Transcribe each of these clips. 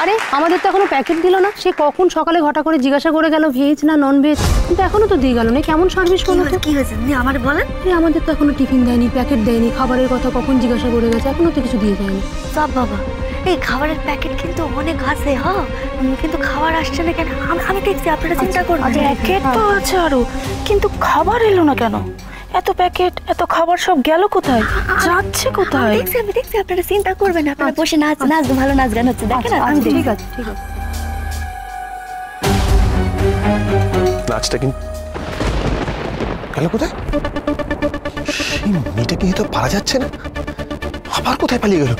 আরে আমাদের তো এখনো প্যাকেট দিল না। সে কখন সকালে ঘটা করে জিজ্ঞাসা করে গেল ভেজ না নন ভেজ, কিন্তু এখনো তো দিয়ে গেল না। কেমন সার্ভিস করলো? কি হয়েছে আমার বলেন? আমাদের তো এখনো টিফিন দেয়নি, প্যাকেট দেয়নি, খাবারের কথা কখন জিজ্ঞাসা করে গেছে, এখনো তো কিছু দিয়ে যায়নি। সব বাবা, এই খাবারের প্যাকেট কিন্তু অনেক আছে, হ্যাঁ, কিন্তু খাবার আসছে না কেন? আমি দেখছি, আপনারা চিন্তা করবেন। প্যাকেট তো আছে আরো, কিন্তু খাবার এলো না কেন? এত প্যাকেট, এত খাবার সব গেল কোথায়, যাচ্ছে কোথায়? আমি দেখছি, আপনারা চিন্তা করবেন। আপনারা বসে নাচ ভালো নাচ গান হচ্ছে, দেখেন। ঠিক আছে, ঠিক আছে। নাচটা কিন্তু গেল কোথায়? সেই মেয়েটাকে তো পারা যাচ্ছে না, আবার কোথায় পালিয়ে গেল?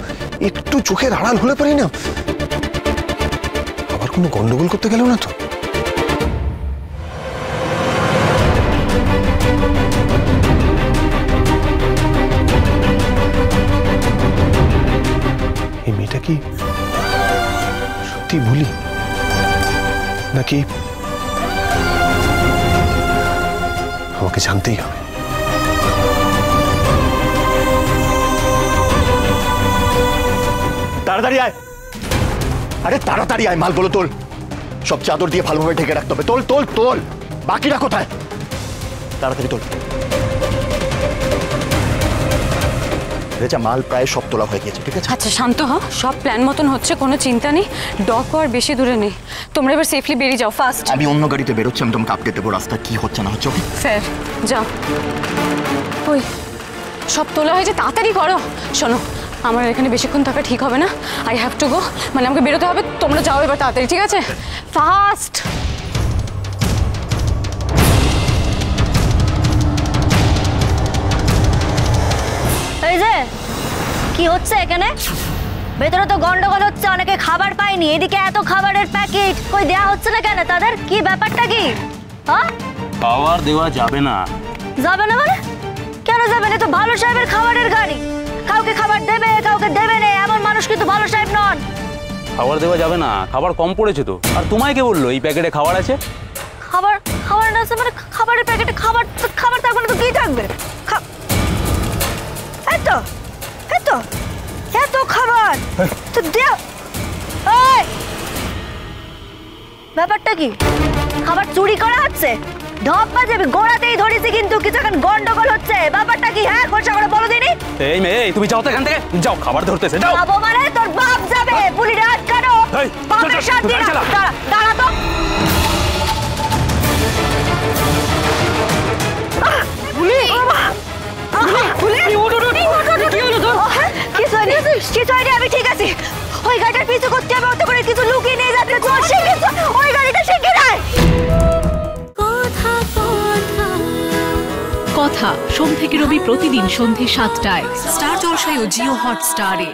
একটু চোখের আড়াল হলে পারি না, আবার কোনো গন্ডগোল করতে গেল না তো? এই মেয়েটা কি সত্যি ভুলি নাকি আমাকে জানতেই হবে। তাড়াতাড়ি আয়, আরে তাড়াতাড়ি আয়, মালগুলো তোল, সব চাদর দিয়ে ভালোভাবে ঢেকে রাখতে হবে। তোল তোল তোল, বাকিরা কোথায়? তাড়াতাড়ি তোল। রেজা, মাল প্রায় সব তোলা হয়ে গেছে, ঠিক আছে? আচ্ছা শান্ত হ, সব প্ল্যান মতন হচ্ছে, কোনো চিন্তা নেই। ডকও আর বেশি দূরে নেই, তোমরা এবার সেফলি বেরিয়ে যাও ফাস্ট। আমি অন্য গাড়িতে বেরোচ্ছি, আমি তোমাকে আপডেট দেবো রাস্তা কি হচ্ছে না হচ্ছে। স্যার যাও। ওই সব তোলা হয়েছে, তাড়াতাড়ি করো। শোনো, আমার এখানে বেশিক্ষণ থাকা ঠিক হবে না, আই হ্যাভ টু গো, মানে আমাকে বেরোতে হবে। তোমরা যাও এবার তাড়াতাড়ি, ঠিক আছে? ফাস্ট। এই যে কি হচ্ছে এখানে? ভেতরে তো গন্ডগোল হচ্ছে, অনেকে খাবার পায়নি, এদিকে এত খাবারের প্যাকেট কই দেয়া হচ্ছে না কেন? তাদের কি ব্যাপারটা কি? হ্যাঁ, খাবার দেওয়া যাবে না। যাবে না মানে? কেন যাবে না? তো ভালো সাহেবের খাবারের গাড়ি, কাউকে খাবার দেবে কাউকে দেবে না, এমন মানুষ কিন্তু ভালো সাহেব নন। খাবার দেওয়া যাবে না, খাবার কম পড়েছে তো। আর তোমায় কে বললো এই প্যাকেটে খাবার আছে? খাবার খাবার না আছে মানে? খাবারের প্যাকেটে খাবার খাবার থাকবে না তো কি থাকবে? এত এত এত খাবার তো দেও। এই ব্যাপারটা কি? খাবার চুরি করা হচ্ছে? ঢপ বাজাবে, গোড়াতেই ধরেছি কিন্তু কিছু এখন গন্ডগোল হচ্ছে। ব্যাপারটা কি? হ্যাঁ, খোঁজা করে বলো দিনি। এই মেয়ে, তুমি যাও তো এখান থেকে, যাও, খাবার ধরতেছে, যাও। যাবো মানে? তোর বাপ যাবে, পুলিশ আটকানো। বাপের সাথে দাঁড়া তো। আমি ঠিক আছি, ওই গাড়িটার পিছু করতে হবে, অত করে কিছু লুকিয়ে নিয়ে যাচ্ছে। ওই গাড়িটা শিখে দেয়। কথা সোম থেকে রবি প্রতিদিন সন্ধ্যে ৭টায় স্টার জলসায় ও জিও হটস্টারে।